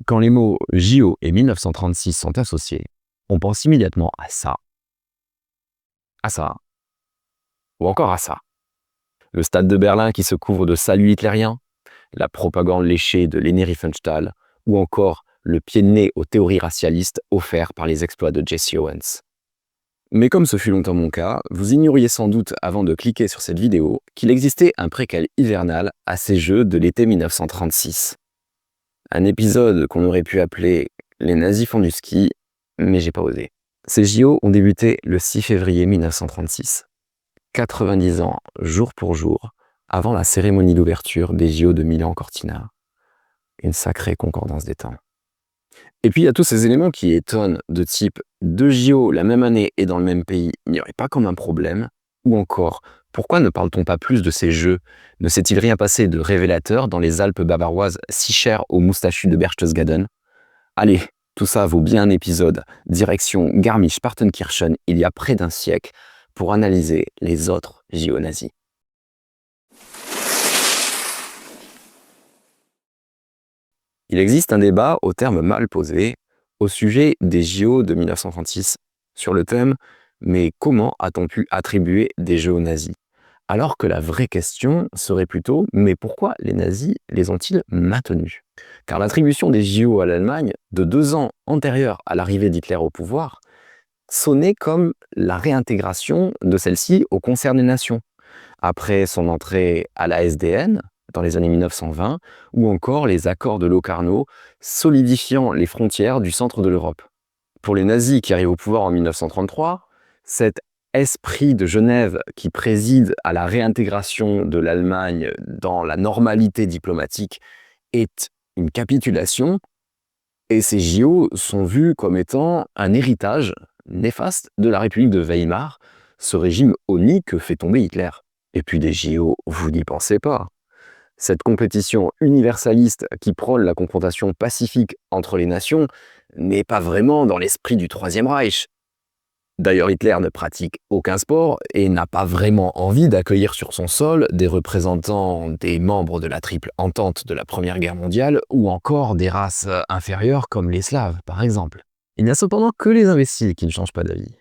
Quand les mots JO et 1936 sont associés, on pense immédiatement à ça, ou encore à ça. Le stade de Berlin qui se couvre de saluts hitlériens, la propagande léchée de Leni Riefenstahl, ou encore le pied de nez aux théories racialistes offerts par les exploits de Jesse Owens. Mais comme ce fut longtemps mon cas, vous ignoriez sans doute avant de cliquer sur cette vidéo qu'il existait un préquel hivernal à ces Jeux de l'été 1936. Un épisode qu'on aurait pu appeler « Les nazis font du ski », mais j'ai pas osé. Ces JO ont débuté le 6 février 1936, 90 ans jour pour jour avant la cérémonie d'ouverture des JO de Milan-Cortina. Une sacrée concordance des temps. Et puis il y a tous ces éléments qui étonnent, de type « deux JO la même année et dans le même pays, il n'y aurait pas comme un problème ?» Ou encore « Pourquoi ne parle-t-on pas plus de ces Jeux? Ne s'est-il rien passé de révélateur dans les Alpes bavaroises si chères aux moustachus de Berchtesgaden ?» Allez, tout ça vaut bien un épisode, direction Garmisch-Partenkirchen il y a près d'un siècle, pour analyser les autres JO nazis. Il existe un débat au terme mal posé au sujet des JO de 1936 sur le thème « Mais comment a-t-on pu attribuer des Jeux aux nazis ?» Alors que la vraie question serait plutôt « Mais pourquoi les nazis les ont-ils maintenus ?» Car l'attribution des JO à l'Allemagne, de 2 ans antérieure à l'arrivée d'Hitler au pouvoir, sonnait comme la réintégration de celle-ci au concert des nations, après son entrée à la SDN dans les années 1920, ou encore les accords de Locarno solidifiant les frontières du centre de l'Europe. Pour les nazis qui arrivent au pouvoir en 1933, cet esprit de Genève qui préside à la réintégration de l'Allemagne dans la normalité diplomatique est une capitulation, et ces JO sont vus comme étant un héritage néfaste de la République de Weimar, ce régime honni que fait tomber Hitler. Et puis des JO, vous n'y pensez pas. Cette compétition universaliste qui prône la confrontation pacifique entre les nations n'est pas vraiment dans l'esprit du Troisième Reich. D'ailleurs, Hitler ne pratique aucun sport et n'a pas vraiment envie d'accueillir sur son sol des représentants des membres de la triple entente de la Première Guerre mondiale ou encore des races inférieures comme les Slaves, par exemple. Il n'y a cependant que les imbéciles qui ne changent pas d'avis.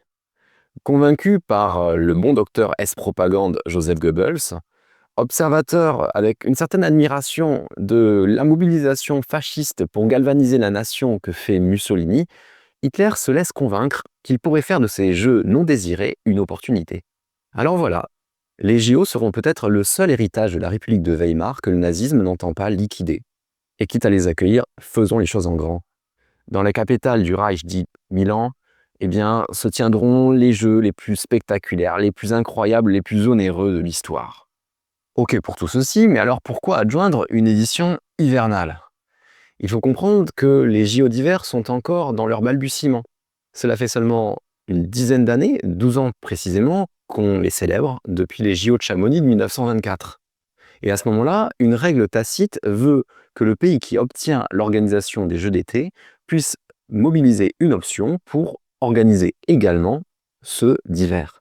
Convaincu par le bon docteur S-propagande Joseph Goebbels, observateur avec une certaine admiration de la mobilisation fasciste pour galvaniser la nation que fait Mussolini, Hitler se laisse convaincre qu'il pourrait faire de ces jeux non désirés une opportunité. Alors voilà, les JO seront peut-être le seul héritage de la République de Weimar que le nazisme n'entend pas liquider. Et quitte à les accueillir, faisons les choses en grand. Dans la capitale du Reich, dit Milan, se tiendront les jeux les plus spectaculaires, les plus incroyables, les plus onéreux de l'histoire. Ok pour tout ceci, mais alors pourquoi adjoindre une édition hivernale? Il faut comprendre que les JO d'hiver sont encore dans leur balbutiement. Cela fait seulement une dizaine d'années, 12 ans précisément, qu'on les célèbre depuis les JO de Chamonix de 1924. Et à ce moment-là, une règle tacite veut que le pays qui obtient l'organisation des Jeux d'été puisse mobiliser une option pour organiser également ceux d'hiver.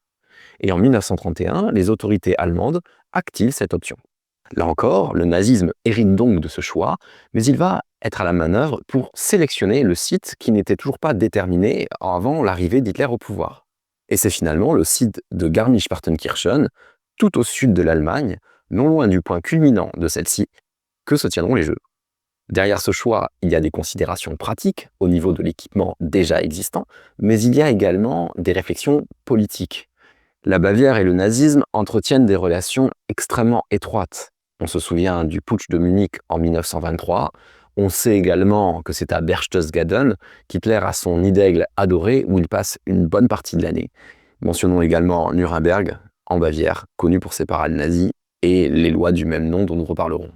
Et en 1931, les autorités allemandes activent cette option. Là encore, le nazisme hérite donc de ce choix, mais il va être à la manœuvre pour sélectionner le site qui n'était toujours pas déterminé avant l'arrivée d'Hitler au pouvoir. Et c'est finalement le site de Garmisch-Partenkirchen, tout au sud de l'Allemagne, non loin du point culminant de celle-ci, que se tiendront les Jeux. Derrière ce choix, il y a des considérations pratiques au niveau de l'équipement déjà existant, mais il y a également des réflexions politiques. La Bavière et le nazisme entretiennent des relations extrêmement étroites. On se souvient du putsch de Munich en 1923. On sait également que c'est à Berchtesgaden qu'Hitler a son nid d'aigle adoré où il passe une bonne partie de l'année. Mentionnons également Nuremberg, en Bavière, connu pour ses parades nazies, et les lois du même nom dont nous reparlerons.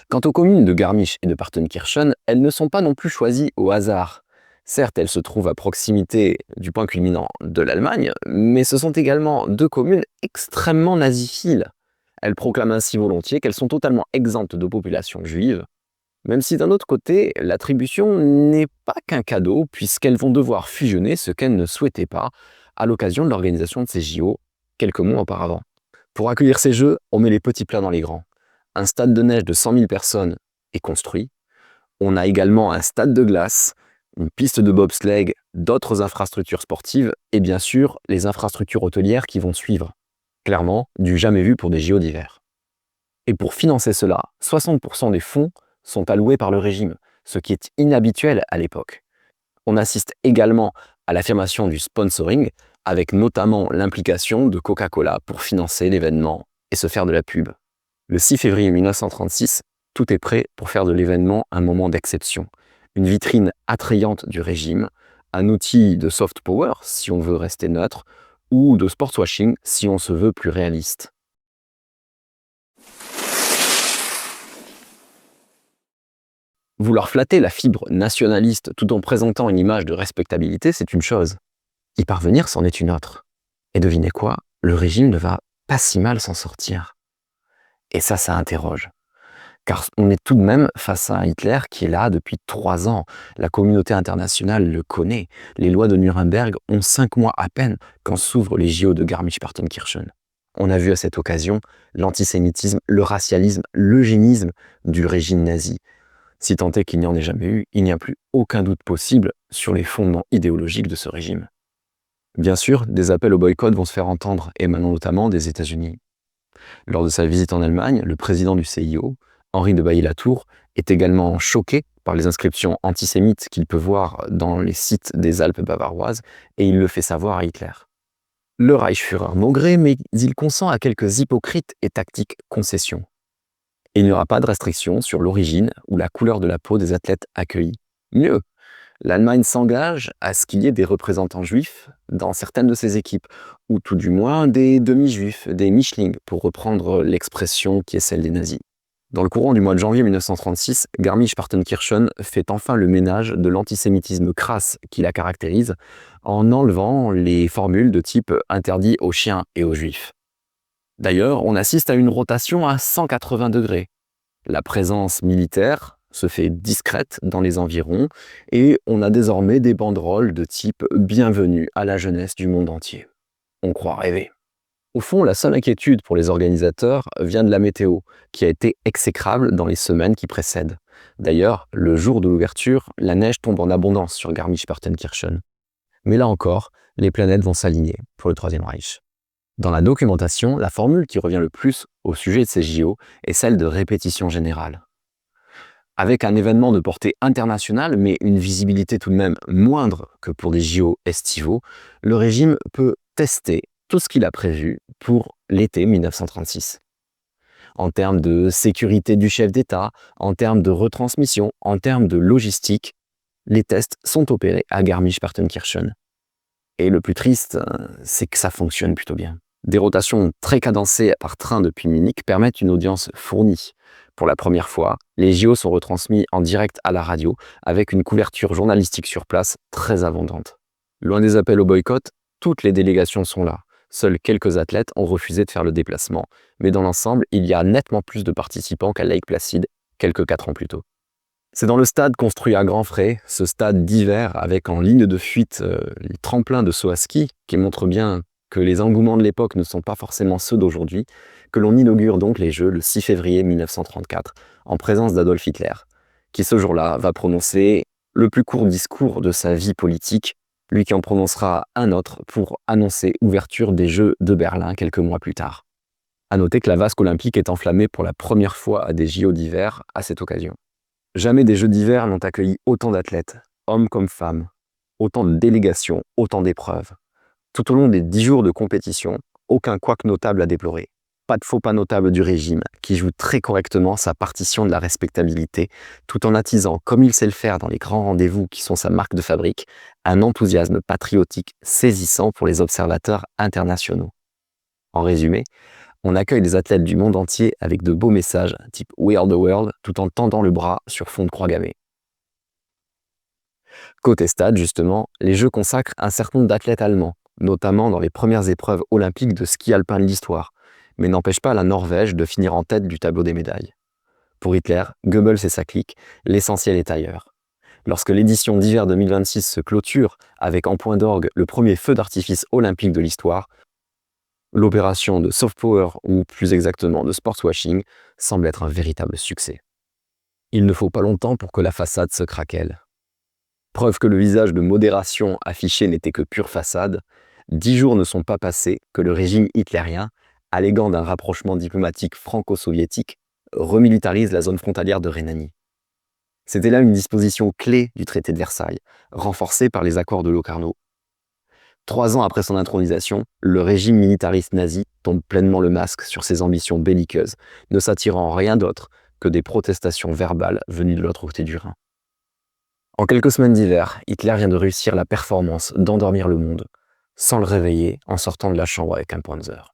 Quant aux communes de Garmisch et de Partenkirchen, elles ne sont pas non plus choisies au hasard. Certes, elles se trouvent à proximité du point culminant de l'Allemagne, mais ce sont également 2 communes extrêmement naziphiles. Elles proclament ainsi volontiers qu'elles sont totalement exemptes de population juive, même si d'un autre côté, l'attribution n'est pas qu'un cadeau, puisqu'elles vont devoir fusionner ce qu'elles ne souhaitaient pas à l'occasion de l'organisation de ces JO, quelques mois auparavant. Pour accueillir ces Jeux, on met les petits plats dans les grands. Un stade de neige de 100 000 personnes est construit. On a également un stade de glace, une piste de bobsleigh, d'autres infrastructures sportives et bien sûr les infrastructures hôtelières qui vont suivre. Clairement, du jamais vu pour des JO d'hiver. Et pour financer cela, 60% des fonds sont alloués par le régime, ce qui est inhabituel à l'époque. On assiste également à l'affirmation du sponsoring, avec notamment l'implication de Coca-Cola pour financer l'événement et se faire de la pub. Le 6 février 1936, tout est prêt pour faire de l'événement un moment d'exception. Une vitrine attrayante du régime, un outil de soft power si on veut rester neutre, ou de sportswashing si on se veut plus réaliste. Vouloir flatter la fibre nationaliste tout en présentant une image de respectabilité, c'est une chose. Y parvenir, c'en est une autre. Et devinez quoi? Le régime ne va pas si mal s'en sortir. Et ça interroge. Car on est tout de même face à un Hitler qui est là depuis 3 ans. La communauté internationale le connaît. Les lois de Nuremberg ont 5 mois à peine quand s'ouvrent les JO de Garmisch-Partenkirchen. On a vu à cette occasion l'antisémitisme, le racialisme, l'eugénisme du régime nazi. Si tant est qu'il n'y en ait jamais eu, il n'y a plus aucun doute possible sur les fondements idéologiques de ce régime. Bien sûr, des appels au boycott vont se faire entendre, émanant notamment des États-Unis. Lors de sa visite en Allemagne, le président du CIO, Henri de Bailly-Latour, est également choqué par les inscriptions antisémites qu'il peut voir dans les sites des Alpes bavaroises, et il le fait savoir à Hitler. Le Reichsführer maugré, mais il consent à quelques hypocrites et tactiques concessions. Et il n'y aura pas de restriction sur l'origine ou la couleur de la peau des athlètes accueillis. Mieux, l'Allemagne s'engage à ce qu'il y ait des représentants juifs dans certaines de ses équipes, ou tout du moins des demi-juifs, des Mischling, pour reprendre l'expression qui est celle des nazis. Dans le courant du mois de janvier 1936, Garmisch-Partenkirchen fait enfin le ménage de l'antisémitisme crasse qui la caractérise, en enlevant les formules de type interdit aux chiens et aux juifs. D'ailleurs, on assiste à une rotation à 180 degrés. La présence militaire se fait discrète dans les environs et on a désormais des banderoles de type « Bienvenue à la jeunesse du monde entier ». On croit rêver. Au fond, la seule inquiétude pour les organisateurs vient de la météo, qui a été exécrable dans les semaines qui précèdent. D'ailleurs, le jour de l'ouverture, la neige tombe en abondance sur Garmisch-Partenkirchen. Mais là encore, les planètes vont s'aligner pour le Troisième Reich. Dans la documentation, la formule qui revient le plus au sujet de ces JO est celle de répétition générale. Avec un événement de portée internationale, mais une visibilité tout de même moindre que pour des JO estivaux, le régime peut tester tout ce qu'il a prévu pour l'été 1936. En termes de sécurité du chef d'État, en termes de retransmission, en termes de logistique, les tests sont opérés à Garmisch-Partenkirchen. Et le plus triste, c'est que ça fonctionne plutôt bien. Des rotations très cadencées par train depuis Munich permettent une audience fournie. Pour la première fois, les JO sont retransmis en direct à la radio, avec une couverture journalistique sur place très abondante. Loin des appels au boycott, toutes les délégations sont là. Seuls quelques athlètes ont refusé de faire le déplacement, mais dans l'ensemble, il y a nettement plus de participants qu'à Lake Placid, quelques 4 ans plus tôt. C'est dans le stade construit à grands frais, ce stade d'hiver avec en ligne de fuite les tremplins de saut à ski, qui montrent bien que les engouements de l'époque ne sont pas forcément ceux d'aujourd'hui, que l'on inaugure donc les Jeux le 6 février 1934, en présence d'Adolf Hitler, qui ce jour-là va prononcer le plus court discours de sa vie politique, lui qui en prononcera un autre pour annoncer ouverture des Jeux de Berlin quelques mois plus tard. À noter que la vasque olympique est enflammée pour la première fois à des JO d'hiver à cette occasion. Jamais des Jeux d'hiver n'ont accueilli autant d'athlètes, hommes comme femmes, autant de délégations, autant d'épreuves. Tout au long des 10 jours de compétition, aucun couac notable à déplorer. Pas de faux pas notable du régime, qui joue très correctement sa partition de la respectabilité, tout en attisant, comme il sait le faire dans les grands rendez-vous qui sont sa marque de fabrique, un enthousiasme patriotique saisissant pour les observateurs internationaux. En résumé, on accueille des athlètes du monde entier avec de beaux messages type We are the world tout en tendant le bras sur fond de croix gammée. Côté stade, justement, les Jeux consacrent un certain nombre d'athlètes allemands, notamment dans les premières épreuves olympiques de ski alpin de l'histoire, mais n'empêche pas la Norvège de finir en tête du tableau des médailles. Pour Hitler, Goebbels et sa clique, l'essentiel est ailleurs. Lorsque l'édition d'hiver 2026 se clôture avec en point d'orgue le premier feu d'artifice olympique de l'histoire, l'opération de soft power, ou plus exactement de sportswashing, semble être un véritable succès. Il ne faut pas longtemps pour que la façade se craquelle. Preuve que le visage de modération affiché n'était que pure façade, 10 jours ne sont pas passés que le régime hitlérien, alléguant d'un rapprochement diplomatique franco-soviétique, remilitarise la zone frontalière de Rhénanie. C'était là une disposition clé du traité de Versailles, renforcée par les accords de Locarno. 3 ans après son intronisation, le régime militariste nazi tombe pleinement le masque sur ses ambitions belliqueuses, ne s'attirant rien d'autre que des protestations verbales venues de l'autre côté du Rhin. En quelques semaines d'hiver, Hitler vient de réussir la performance d'endormir le monde, sans le réveiller en sortant de la chambre avec un Panzer.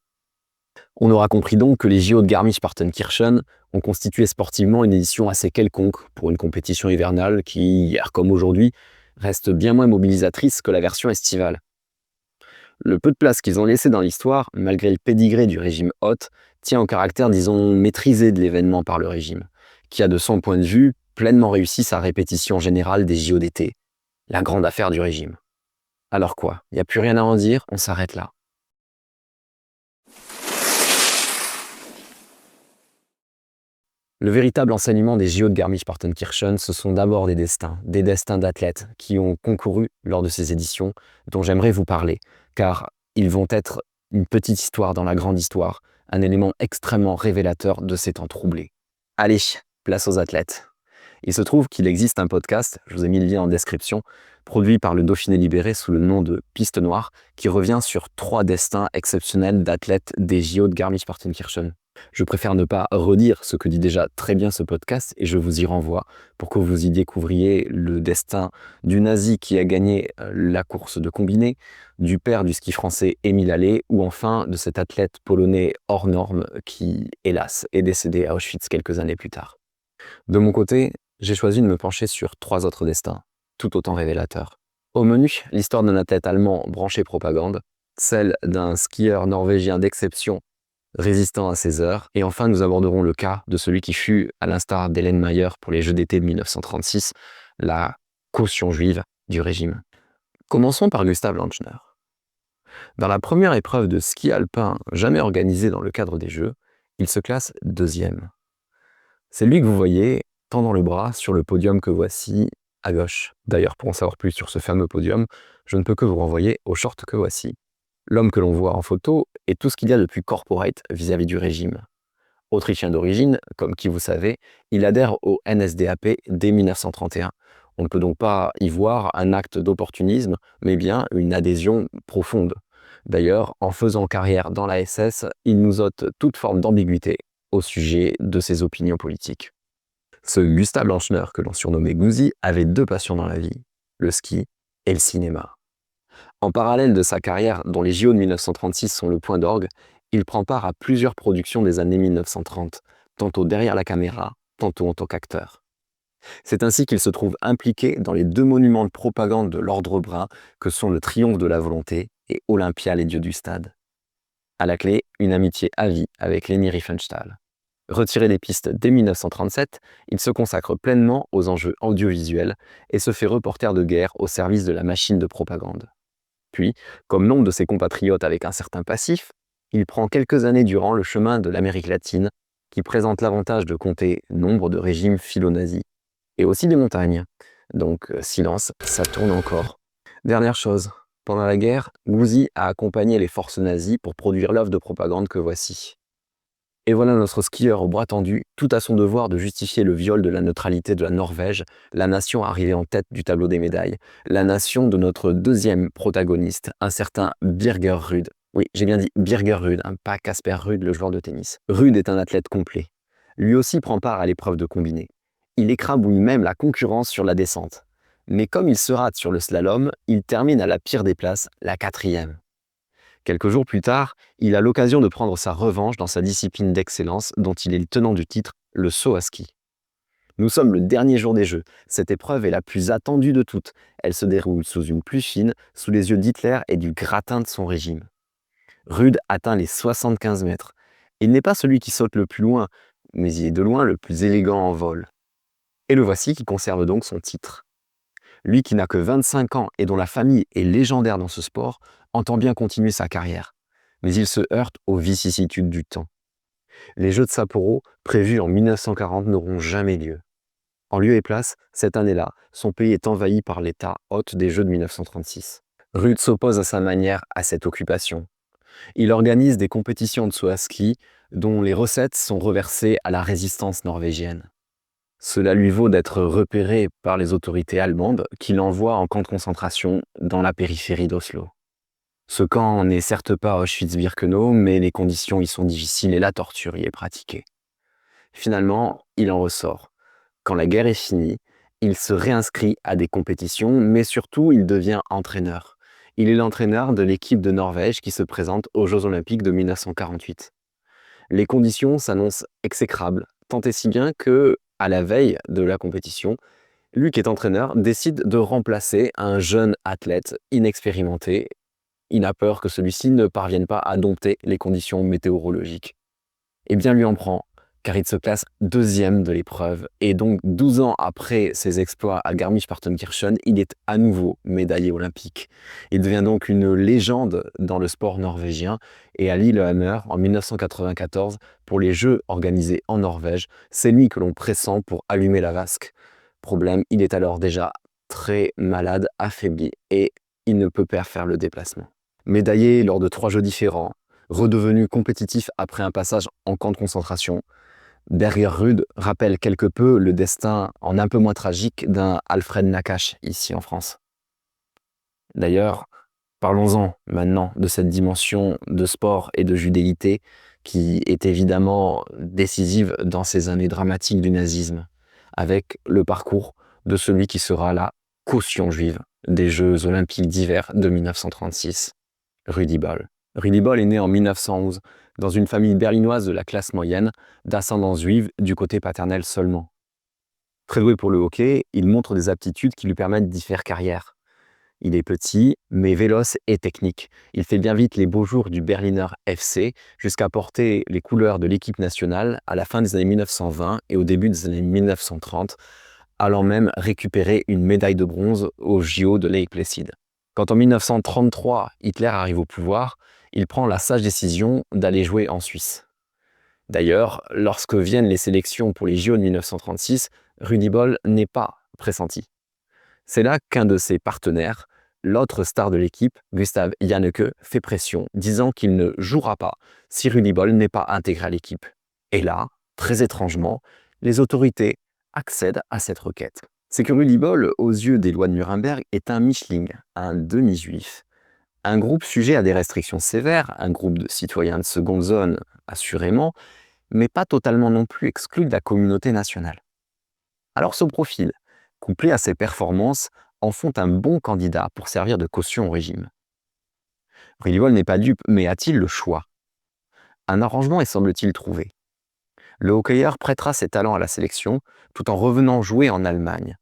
On aura compris donc que les JO de Garmisch-Partenkirchen ont constitué sportivement une édition assez quelconque pour une compétition hivernale qui, hier comme aujourd'hui, reste bien moins mobilisatrice que la version estivale. Le peu de place qu'ils ont laissé dans l'histoire, malgré le pédigré du régime Hoth, tient au caractère, disons, maîtrisé de l'événement par le régime, qui a de son point de vue pleinement réussi sa répétition générale des JO d'été, la grande affaire du régime. Alors quoi, il n'y a plus rien à en dire, on s'arrête là. Le véritable enseignement des JO de Garmisch-Partenkirchen, ce sont d'abord des destins d'athlètes qui ont concouru lors de ces éditions, dont j'aimerais vous parler, car ils vont être une petite histoire dans la grande histoire, un élément extrêmement révélateur de ces temps troublés. Allez, place aux athlètes. Il se trouve qu'il existe un podcast, je vous ai mis le lien en description, produit par le Dauphiné Libéré sous le nom de Piste Noire, qui revient sur 3 destins exceptionnels d'athlètes des JO de Garmisch-Partenkirchen. Je préfère ne pas redire ce que dit déjà très bien ce podcast et je vous y renvoie pour que vous y découvriez le destin du nazi qui a gagné la course de combiné, du père du ski français Émile Allais ou enfin de cet athlète polonais hors norme qui, hélas, est décédé à Auschwitz quelques années plus tard. De mon côté, j'ai choisi de me pencher sur 3 autres destins, tout autant révélateurs. Au menu, l'histoire d'un athlète allemand branché propagande, celle d'un skieur norvégien d'exception résistant à ses heures, et enfin nous aborderons le cas de celui qui fut, à l'instar d'Hélène Mayer pour les Jeux d'été de 1936, la caution juive du régime. Commençons par Gustav Lanchner. Dans la première épreuve de ski alpin jamais organisée dans le cadre des Jeux, il se classe 2e. C'est lui que vous voyez tendant le bras sur le podium que voici à gauche. D'ailleurs, pour en savoir plus sur ce fameux podium, je ne peux que vous renvoyer au short que voici. L'homme que l'on voit en photo est tout ce qu'il y a de plus corporate vis-à-vis du régime. Autrichien d'origine, comme qui vous savez, il adhère au NSDAP dès 1931. On ne peut donc pas y voir un acte d'opportunisme, mais bien une adhésion profonde. D'ailleurs, en faisant carrière dans la SS, il nous ôte toute forme d'ambiguïté au sujet de ses opinions politiques. Ce Gustav Lanchner, que l'on surnommait Gouzi, avait 2 passions dans la vie, le ski et le cinéma. En parallèle de sa carrière, dont les JO de 1936 sont le point d'orgue, il prend part à plusieurs productions des années 1930, tantôt derrière la caméra, tantôt en tant qu'acteur. C'est ainsi qu'il se trouve impliqué dans les 2 monuments de propagande de l'Ordre brun que sont le Triomphe de la volonté et Olympia, les dieux du stade. À la clé, une amitié à vie avec Leni Riefenstahl. Retiré des pistes dès 1937, il se consacre pleinement aux enjeux audiovisuels et se fait reporter de guerre au service de la machine de propagande. Puis, comme nombre de ses compatriotes avec un certain passif, il prend quelques années durant le chemin de l'Amérique latine, qui présente l'avantage de compter nombre de régimes philo-nazis, et aussi des montagnes. Donc, silence, ça tourne encore. Dernière chose, pendant la guerre, Gouzi a accompagné les forces nazies pour produire l'œuvre de propagande que voici. Et voilà notre skieur au bras tendu, tout à son devoir de justifier le viol de la neutralité de la Norvège, la nation arrivée en tête du tableau des médailles, la nation de notre 2e protagoniste, un certain Birger Ruud. Oui, j'ai bien dit Birger Ruud, pas Casper Ruud, le joueur de tennis. Ruud est un athlète complet. Lui aussi prend part à l'épreuve de combiné. Il écrabouille même la concurrence sur la descente. Mais comme il se rate sur le slalom, il termine à la pire des places, la 4e. Quelques jours plus tard, il a l'occasion de prendre sa revanche dans sa discipline d'excellence dont il est le tenant du titre, le saut à ski. Nous sommes le dernier jour des Jeux. Cette épreuve est la plus attendue de toutes. Elle se déroule sous une pluie fine, sous les yeux d'Hitler et du gratin de son régime. Ruud atteint les 75 mètres. Il n'est pas celui qui saute le plus loin, mais il est de loin le plus élégant en vol. Et le voici qui conserve donc son titre. Lui qui n'a que 25 ans et dont la famille est légendaire dans ce sport, entend bien continuer sa carrière. Mais il se heurte aux vicissitudes du temps. Les Jeux de Sapporo, prévus en 1940, n'auront jamais lieu. En lieu et place, cette année-là, son pays est envahi par l'État hôte des Jeux de 1936. Rudd s'oppose à sa manière à cette occupation. Il organise des compétitions de saut à ski dont les recettes sont reversées à la résistance norvégienne. Cela lui vaut d'être repéré par les autorités allemandes qui l'envoient en camp de concentration dans la périphérie d'Oslo. Ce camp n'est certes pas Auschwitz-Birkenau, mais les conditions y sont difficiles et la torture y est pratiquée. Finalement, il en ressort. Quand la guerre est finie, il se réinscrit à des compétitions, mais surtout, il devient entraîneur. Il est l'entraîneur de l'équipe de Norvège qui se présente aux Jeux Olympiques de 1948. Les conditions s'annoncent exécrables, tant et si bien que, à la veille de la compétition, lui qui est entraîneur décide de remplacer un jeune athlète inexpérimenté. Il a peur que celui-ci ne parvienne pas à dompter les conditions météorologiques. Eh bien, lui en prend, car il se classe deuxième de l'épreuve. Et donc, 12 ans après ses exploits à Garmisch-Partenkirchen, il est à nouveau médaillé olympique. Il devient donc une légende dans le sport norvégien. Et à Lillehammer, en 1994, pour les Jeux organisés en Norvège, c'est lui que l'on pressent pour allumer la vasque. Problème, il est alors déjà très malade, affaibli, et il ne peut pas faire le déplacement. Médaillé lors de 3 Jeux différents, redevenu compétitif après un passage en camp de concentration, Birger Rudd rappelle quelque peu le destin en un peu moins tragique d'un Alfred Nakache ici en France. D'ailleurs, parlons-en maintenant de cette dimension de sport et de judéité qui est évidemment décisive dans ces années dramatiques du nazisme, avec le parcours de celui qui sera la caution juive des Jeux olympiques d'hiver de 1936, Rudi Boll. Rudi Boll est né en 1911 dans une famille berlinoise de la classe moyenne, d'ascendance juive du côté paternel seulement. Très doué pour le hockey, il montre des aptitudes qui lui permettent d'y faire carrière. Il est petit, mais véloce et technique. Il fait bien vite les beaux jours du Berliner FC jusqu'à porter les couleurs de l'équipe nationale à la fin des années 1920 et au début des années 1930, allant même récupérer une médaille de bronze au JO de Lake Placid. Quand en 1933, Hitler arrive au pouvoir, il prend la sage décision d'aller jouer en Suisse. D'ailleurs, lorsque viennent les sélections pour les JO de 1936, Rudi Boll n'est pas pressenti. C'est là qu'un de ses partenaires, l'autre star de l'équipe, Gustav Janneke, fait pression, disant qu'il ne jouera pas si Rudi Boll n'est pas intégré à l'équipe. Et là, très étrangement, les autorités accèdent à cette requête. C'est que Rudi Boll, aux yeux des lois de Nuremberg, est un mischling, un demi-juif. Un groupe sujet à des restrictions sévères, un groupe de citoyens de seconde zone, assurément, mais pas totalement non plus exclu de la communauté nationale. Alors ce profil, couplé à ses performances, en font un bon candidat pour servir de caution au régime. Rudi Boll n'est pas dupe, mais a-t-il le choix? Un arrangement est semble-t-il trouvé. Le hockeyeur prêtera ses talents à la sélection tout en revenant jouer en Allemagne.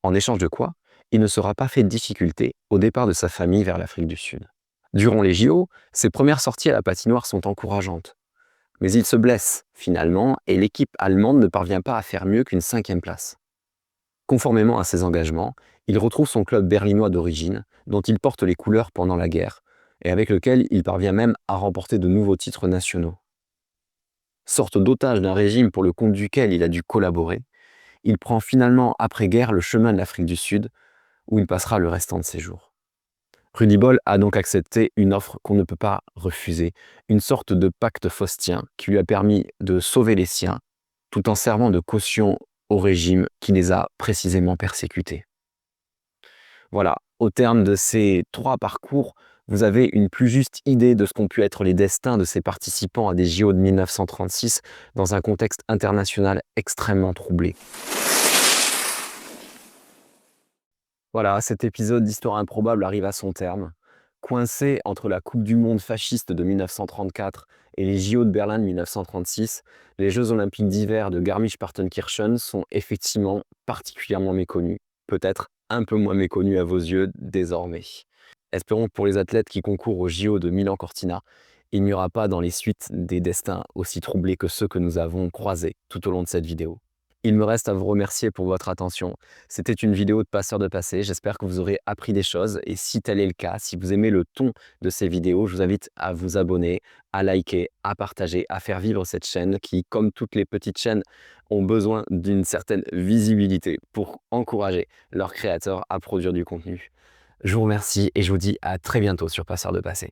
En échange de quoi, il ne sera pas fait de difficulté au départ de sa famille vers l'Afrique du Sud. Durant les JO, ses premières sorties à la patinoire sont encourageantes. Mais il se blesse, finalement, et l'équipe allemande ne parvient pas à faire mieux qu'une 5e place. Conformément à ses engagements, il retrouve son club berlinois d'origine, dont il porte les couleurs pendant la guerre, et avec lequel il parvient même à remporter de nouveaux titres nationaux. Sorte d'otage d'un régime pour le compte duquel il a dû collaborer, il prend finalement après-guerre le chemin de l'Afrique du Sud, où il passera le restant de ses jours. Rudi Boll a donc accepté une offre qu'on ne peut pas refuser, une sorte de pacte faustien qui lui a permis de sauver les siens, tout en servant de caution au régime qui les a précisément persécutés. Voilà, au terme de ces 3 parcours, vous avez une plus juste idée de ce qu'ont pu être les destins de ces participants à des JO de 1936 dans un contexte international extrêmement troublé. Voilà, cet épisode d'Histoire improbable arrive à son terme. Coincé entre la Coupe du monde fasciste de 1934 et les JO de Berlin de 1936, les Jeux olympiques d'hiver de Garmisch-Partenkirchen sont effectivement particulièrement méconnus, peut-être un peu moins méconnus à vos yeux désormais. Espérons que pour les athlètes qui concourent aux JO de Milan-Cortina, il n'y aura pas dans les suites des destins aussi troublés que ceux que nous avons croisés tout au long de cette vidéo. Il me reste à vous remercier pour votre attention. C'était une vidéo de passeur de passé. J'espère que vous aurez appris des choses. Et si tel est le cas, si vous aimez le ton de ces vidéos, je vous invite à vous abonner, à liker, à partager, à faire vivre cette chaîne qui, comme toutes les petites chaînes, ont besoin d'une certaine visibilité pour encourager leurs créateurs à produire du contenu. Je vous remercie et je vous dis à très bientôt sur Passeur de Passé.